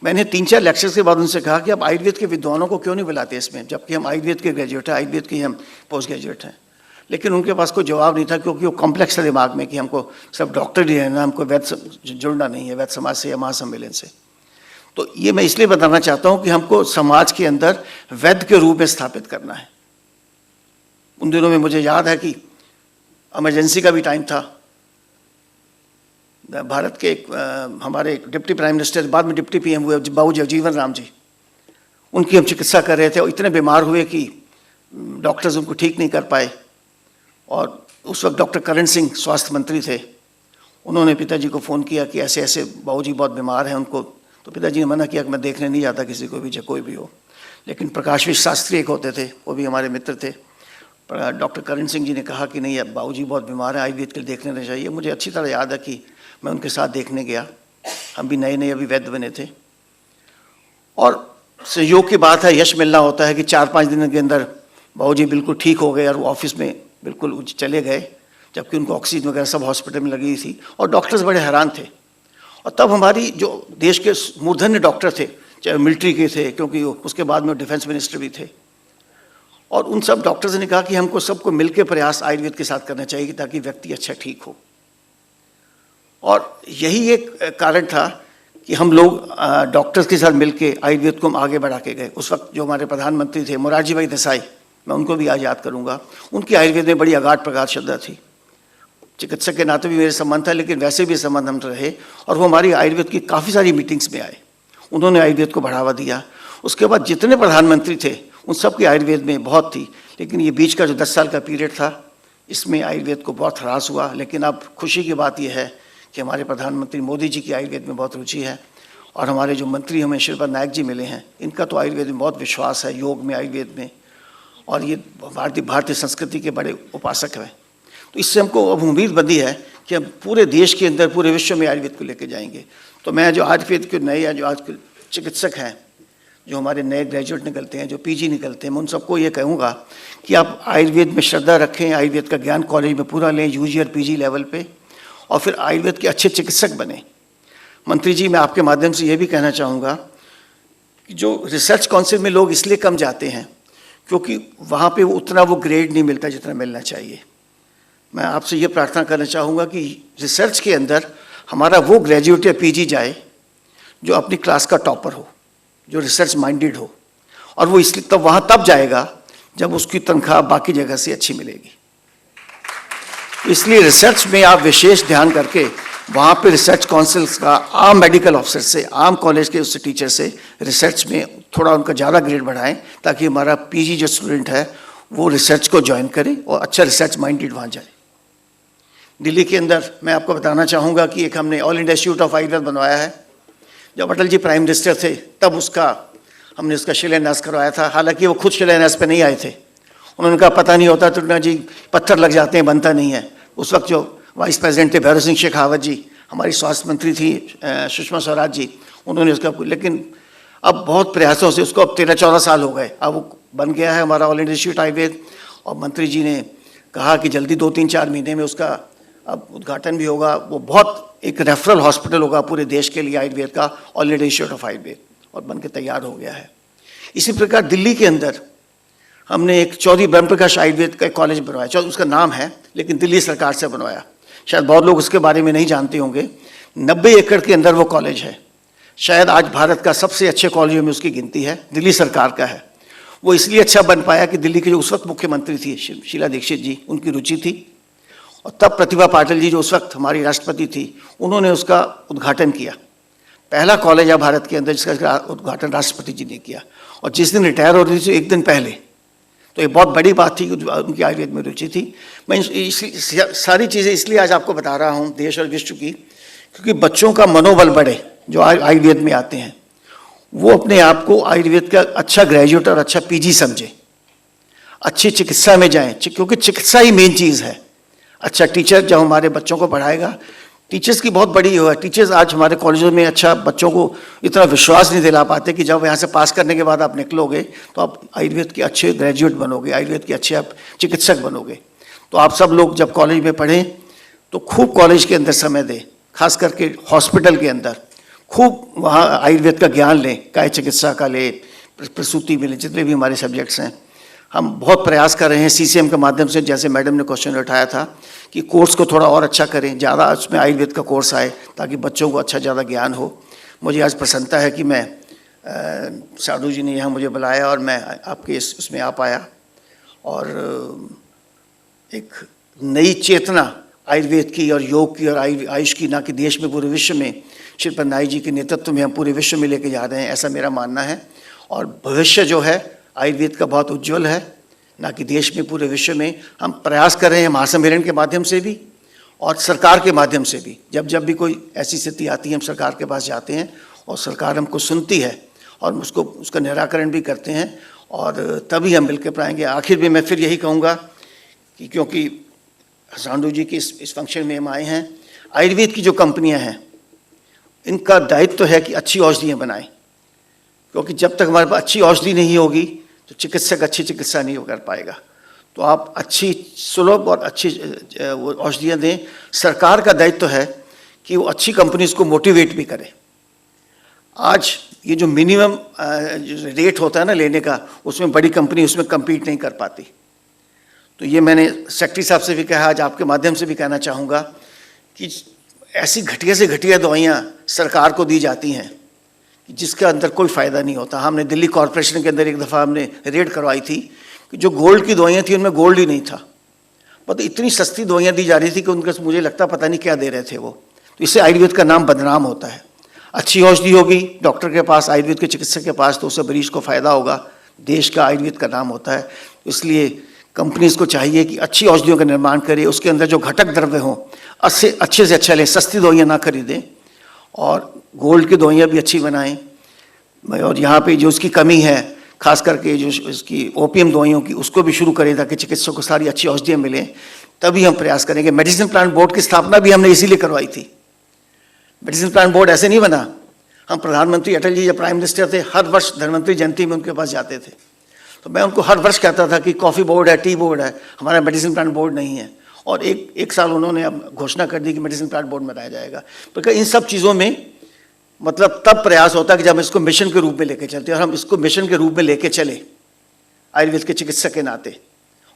Speaker 3: मैंने 3-4 लेक्चर्स के बाद उनसे कहा कि आप आयुर्वेद के विद्वानों को क्यों नहीं बुलाते इसमें, जबकि हम आयुर्वेद के ग्रेजुएट हैं, आयुर्वेद के हम पोस्ट ग्रेजुएट हैं। लेकिन उनके पास कोई जवाब नहीं था, क्योंकि वो कॉम्प्लेक्स था दिमाग में कि हमको सब डॉक्टर ही रहना, हमको वैद्य जुड़ना नहीं है, वैद्य समाज से या महासम्मेलन से। तो ये मैं इसलिए बताना चाहता हूँ कि हमको समाज के अंदर वैद्य के रूप में स्थापित करना है। उन दिनों में मुझे याद है कि इमरजेंसी का भी टाइम था, भारत के हमारे डिप्टी प्राइम मिनिस्टर, बाद में डिप्टी PM हुए, बाबू जगजीवन राम जी, उनकी हम चिकित्सा कर रहे थे और इतने बीमार हुए कि डॉक्टर्स उनको ठीक नहीं कर पाए। और उस वक्त डॉक्टर करण सिंह स्वास्थ्य मंत्री थे, उन्होंने पिताजी को फ़ोन किया कि ऐसे ऐसे बाबूजी बहुत बीमार हैं उनको। तो पिताजी ने मना किया कि मैं देखने नहीं जाता किसी को भी, चाहे कोई भी हो। लेकिन प्रकाश विश्व शास्त्री एक होते थे, वो भी हमारे मित्र थे, डॉक्टर करण सिंह जी ने कहा कि नहीं, अब बाबूजी बहुत बीमार है, आयुर्वेद के लिए देखने नहीं चाहिए। मुझे अच्छी तरह याद है कि मैं उनके साथ देखने गया, हम भी नए नए अभी वैद्य बने थे। और सहयोग की बात है, यश मिलना होता है कि 4-5 दिन के अंदर बाबूजी बिल्कुल ठीक हो गए और वो ऑफिस में बिल्कुल चले गए, जबकि उनको ऑक्सीजन वगैरह सब हॉस्पिटल में लगी थी और डॉक्टर्स बड़े हैरान थे। और तब हमारी जो देश के मूर्धन्य डॉक्टर थे, चाहे मिलिट्री के थे, क्योंकि उसके बाद में डिफेंस मिनिस्टर भी थे, और उन सब डॉक्टर्स ने कहा कि हमको सबको मिलकर प्रयास आयुर्वेद के साथ करना चाहिए ताकि व्यक्ति अच्छा ठीक हो। और यही एक कारण था कि हम लोग डॉक्टर्स के साथ मिलकर आयुर्वेद को हम आगे बढ़ा के गए। उस वक्त जो हमारे प्रधानमंत्री थे मोरारजी भाई देसाई, मैं उनको भी आज याद करूँगा, उनकी आयुर्वेद में बड़ी अगाध प्रगाढ़ श्रद्धा थी। चिकित्सक के नाते भी मेरे संबंध था, लेकिन वैसे भी संबंध हम रहे, और वो हमारी आयुर्वेद की काफ़ी सारी मीटिंग्स में आए, उन्होंने आयुर्वेद को बढ़ावा दिया। उसके बाद जितने प्रधानमंत्री थे उन सब की आयुर्वेद में बहुत थी, लेकिन ये बीच का जो 10 साल का पीरियड था, इसमें आयुर्वेद को बहुत ह्रास हुआ। लेकिन अब खुशी की बात यह है कि हमारे प्रधानमंत्री मोदी जी की आयुर्वेद में बहुत रुचि है, और हमारे जो मंत्री हमें श्रीपद नायक जी मिले हैं, इनका तो आयुर्वेद में बहुत विश्वास है, योग में, आयुर्वेद में, और ये भारतीय संस्कृति के बड़े उपासक हैं। तो इससे हमको अब उम्मीद बंधी है कि हम पूरे देश के अंदर, पूरे विश्व में आयुर्वेद को लेकर जाएंगे। तो मैं जो आयुर्वेद के नए, जो आज के चिकित्सक हैं, जो हमारे नए ग्रेजुएट निकलते हैं, जो PG निकलते हैं, मैं उन सबको ये कहूँगा कि आप आयुर्वेद में श्रद्धा रखें, आयुर्वेद का ज्ञान कॉलेज में पूरा लें, UG और PG लेवल पे, और फिर आयुर्वेद के अच्छे चिकित्सक बने। मंत्री जी, मैं आपके माध्यम से ये भी कहना चाहूँगा कि जो रिसर्च काउंसिल में लोग इसलिए कम जाते हैं क्योंकि वहाँ पे उतना वो ग्रेड नहीं मिलता जितना मिलना चाहिए। मैं आपसे ये प्रार्थना करना चाहूँगा कि रिसर्च के अंदर हमारा वो ग्रेजुएट या PG जाए जो अपनी क्लास का टॉपर हो, जो रिसर्च माइंडेड हो, और वो इसलिए तब वहाँ तब जाएगा जब उसकी तनख्वाह बाकी जगह से अच्छी मिलेगी। इसलिए रिसर्च में आप विशेष ध्यान करके वहाँ पे रिसर्च काउंसिल्स का, आम मेडिकल ऑफिसर से, आम कॉलेज के उस टीचर से रिसर्च में थोड़ा उनका ज़्यादा ग्रेड बढ़ाएं, ताकि हमारा PG जो स्टूडेंट है वो रिसर्च को ज्वाइन करे और अच्छा रिसर्च माइंडेड वहाँ जाए। दिल्ली के अंदर मैं आपको बताना चाहूँगा कि एक हमने all India institute of Ayurveda बनवाया है। जब अटल जी प्राइम मिनिस्टर थे तब हमने उसका शिलान्यास करवाया था। हालांकि वो खुद शिलान्यास पे नहीं आए थे, उन्होंने कहा पता नहीं होता तो जी पत्थर लग जाते हैं, बनता नहीं है। उस वक्त जो वाइस प्रेसिडेंट थे भैरव सिंह शेखावत जी, हमारी स्वास्थ्य मंत्री थी सुषमा स्वराज जी, उन्होंने उसका, लेकिन अब बहुत प्रयासों से उसको अब 13-14 साल हो गए, अब वो बन गया है हमारा ऑल इंडिया इंस्टीट्यूट आयुर्वेद। और मंत्री जी ने कहा कि जल्दी 2-3-4 महीने में उसका अब उद्घाटन भी होगा। वो बहुत एक रेफरल हॉस्पिटल होगा पूरे देश के लिए आयुर्वेद का, ऑलरेडी इंस्टीट्यूट ऑफ आयुर्वेद, और बन के तैयार हो गया है। इसी प्रकार दिल्ली के अंदर हमने एक चौधरी ब्रह्म प्रकाश आयुर्वेद का कॉलेज बनवाया, उसका नाम है, लेकिन दिल्ली सरकार से बनवाया। शायद बहुत लोग उसके बारे में नहीं जानते होंगे। 90 एकड़ के अंदर वो कॉलेज है। शायद आज भारत का सबसे अच्छे कॉलेजों में उसकी गिनती है, दिल्ली सरकार का है। वो इसलिए अच्छा बन पाया कि दिल्ली के जो उस वक्त मुख्यमंत्री थी शीला दीक्षित जी, उनकी रुचि थी, और तब प्रतिभा पाटिल जी जो उस वक्त हमारी राष्ट्रपति थी, उन्होंने उसका उद्घाटन किया। पहला कॉलेज है भारत के अंदर जिसका उद्घाटन राष्ट्रपति जी ने किया। और जिस दिन रिटायर हो रही थी एक दिन पहले, तो ये बहुत बड़ी बात थी कि उनकी आयुर्वेद में रुचि थी। मैं सारी चीज़ें इसलिए आज आपको बता रहा हूँ देश और विश्व की, क्योंकि बच्चों का मनोबल बढ़े जो आयुर्वेद में आते हैं, वो अपने आप को आयुर्वेद का अच्छा ग्रेजुएट और अच्छा पीजी समझे, अच्छी चिकित्सा में जाएं, क्योंकि चिकित्सा ही मेन चीज़ है। अच्छा टीचर जब हमारे बच्चों को पढ़ाएगा, टीचर्स की बहुत बड़ी हो है। टीचर्स आज हमारे कॉलेजों में अच्छा बच्चों को इतना विश्वास नहीं दिला पाते कि जब यहाँ से पास करने के बाद आप निकलोगे तो आप आयुर्वेद के अच्छे ग्रेजुएट बनोगे, आयुर्वेद के अच्छे आप चिकित्सक बनोगे। तो आप सब लोग जब कॉलेज में पढ़ें तो खूब कॉलेज के अंदर समय दें, खास करके हॉस्पिटल के अंदर खूब वहाँ आयुर्वेद का ज्ञान लें, काय चिकित्सा का ले, प्रसूति में ले, जितने भी हमारे सब्जेक्ट्स हैं। हम बहुत प्रयास कर रहे हैं CCM के माध्यम से, जैसे मैडम ने क्वेश्चन उठाया था कि कोर्स को थोड़ा और अच्छा करें, ज़्यादा उसमें आयुर्वेद का कोर्स आए ताकि बच्चों को अच्छा ज़्यादा ज्ञान हो। मुझे आज प्रसन्नता है कि मैं साधु जी ने यहाँ मुझे बुलाया और मैं आपके उसमें आ पाया, और एक नई चेतना आयुर्वेद की और योग की और आयुष की, ना कि देश में पूरे विश्व में श्रीपद नाइक जी के नेतृत्व में हम पूरे विश्व में लेके जा रहे हैं, ऐसा मेरा मानना है। और भविष्य जो है आयुर्वेद का बहुत उज्जवल है, ना कि देश में पूरे विश्व में। हम प्रयास कर रहे हैं महासम्मेलन के माध्यम से भी और सरकार के माध्यम से भी। जब जब भी कोई ऐसी स्थिति आती है हम सरकार के पास जाते हैं और सरकार हमको सुनती है और उसका निराकरण भी करते हैं, और तभी हम मिलकर पाएंगे। आखिर में मैं फिर यही कहूँगा कि क्योंकि सांडू जी की इस फंक्शन में हम आए हैं, आयुर्वेद की जो कंपनियाँ हैं इनका दायित्व तो है कि अच्छी औषधियाँ बनाएं, क्योंकि जब तक हमारे पास अच्छी औषधि नहीं होगी तो चिकित्सक अच्छी चिकित्सा नहीं कर पाएगा। तो आप अच्छी सुलभ और अच्छी औषधियाँ दें। सरकार का दायित्व तो है कि वो अच्छी कंपनीज को मोटिवेट भी करे। आज ये जो मिनिमम रेट होता है ना लेने का, उसमें बड़ी कंपनी उसमें कम्पीट नहीं कर पाती। तो ये मैंने सेक्रेटरी साहब से भी कहा, आज आपके माध्यम से भी कहना चाहूँगा कि ऐसी घटिया से घटिया दवाइयाँ सरकार को दी जाती हैं जिसके अंदर कोई फ़ायदा नहीं होता। हमने दिल्ली कॉरपोरेशन के अंदर एक दफ़ा हमने रेड करवाई थी कि जो गोल्ड की दवाइयाँ थी उनमें गोल्ड ही नहीं था। मतलब इतनी सस्ती दवाइयाँ दी जा रही थी कि उनका मुझे लगता पता नहीं क्या दे रहे थे वो। तो इससे आयुर्वेद का नाम बदनाम होता है। अच्छी औषधि होगी डॉक्टर के पास, आयुर्वेद के चिकित्सक के पास, तो उससे मरीज को फ़ायदा होगा, देश का आयुर्वेद का नाम होता है। इसलिए कंपनीज़ को चाहिए कि अच्छी औषधियों का निर्माण करें, उसके अंदर जो घटक द्रव्य हों अच्छे से अच्छा लें, सस्ती दवाइयाँ ना खरीदें, और गोल्ड की दवाइयाँ भी अच्छी बनाएं। और यहाँ पे जो उसकी कमी है, खास करके जो इसकी ओपीएम दवाइयों की, उसको भी शुरू करें ताकि चिकित्सकों को सारी अच्छी औषधियाँ मिलें। तभी हम प्रयास करेंगे। मेडिसिन प्लान बोर्ड की स्थापना भी हमने इसीलिए करवाई थी। मेडिसिन प्लान बोर्ड ऐसे नहीं बना। हम प्रधानमंत्री अटल जी जब प्राइम मिनिस्टर थे, हर वर्ष धनवंतरी जयंती में उनके पास जाते थे। तो मैं उनको हर वर्ष कहता था कि कॉफ़ी बोर्ड है, टी बोर्ड है, हमारा मेडिसिन प्लान बोर्ड नहीं है। और एक साल उन्होंने अब घोषणा कर दी कि मेडिसिन प्लान बोर्ड बनाया जाएगा। तो इन सब चीज़ों में मतलब तब प्रयास होता है कि जब हम इसको मिशन के रूप में लेके चलते हैं, और हम इसको मिशन के रूप में लेके चले आयुर्वेद के चिकित्सक के नाते।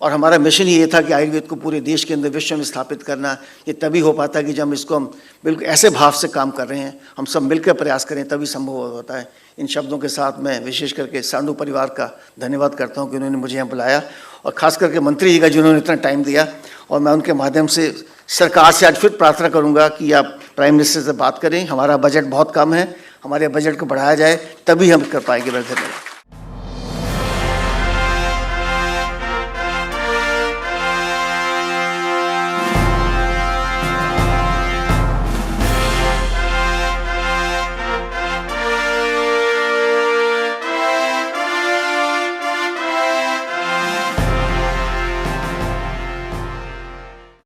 Speaker 3: और हमारा मिशन ये था कि आयुर्वेद को पूरे देश के अंदर विश्व में स्थापित करना। ये तभी हो पाता है कि जब इसको हम बिल्कुल ऐसे भाव से काम कर रहे हैं, हम सब मिलकर प्रयास करें, तभी संभव होता है। इन शब्दों के साथ मैं विशेष करके सांडू परिवार का धन्यवाद करता हूँ कि उन्होंने मुझे यहाँ बुलाया, और ख़ास करके मंत्री जी का जिन्होंने इतना टाइम दिया। और मैं उनके माध्यम से सरकार से आज फिर प्रार्थना करूँगा कि आप प्राइम मिनिस्टर से बात करें। हमारा बजट बहुत कम है, हमारे बजट को बढ़ाया जाए, तभी हम कर पाएंगे। धन्यवाद।